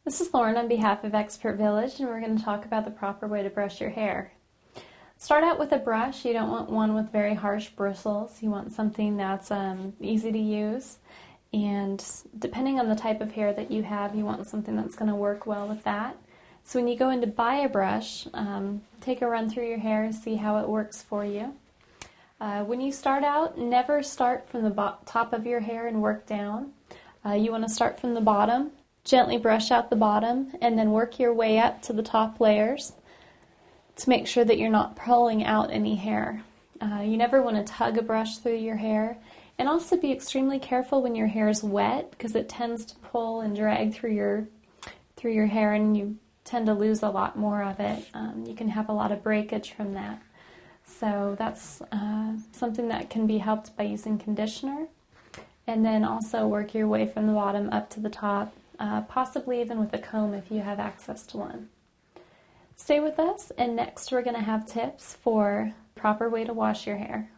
This is Lauren on behalf of Expert Village, and we're going to talk about the proper way to brush your hair. Start out with a brush. You don't want one with very harsh bristles. You want something that's easy to use, and depending on the type of hair that you have, you want something that's going to work well with that. So when you go in to buy a brush, take a run through your hair and see how it works for you. When you start out, never start from the top of your hair and work down. You want to start from the bottom, gently brush out the bottom, and then work your way up to the top layers to make sure that you're not pulling out any hair. You never want to tug a brush through your hair, and also be extremely careful when your hair is wet because it tends to pull and drag through your hair, and you tend to lose a lot more of it. You can have a lot of breakage from that. So that's something that can be helped by using conditioner. And then also work your way from the bottom up to the top, possibly even with a comb if you have access to one. Stay with us, and next we're going to have tips for the proper way to wash your hair.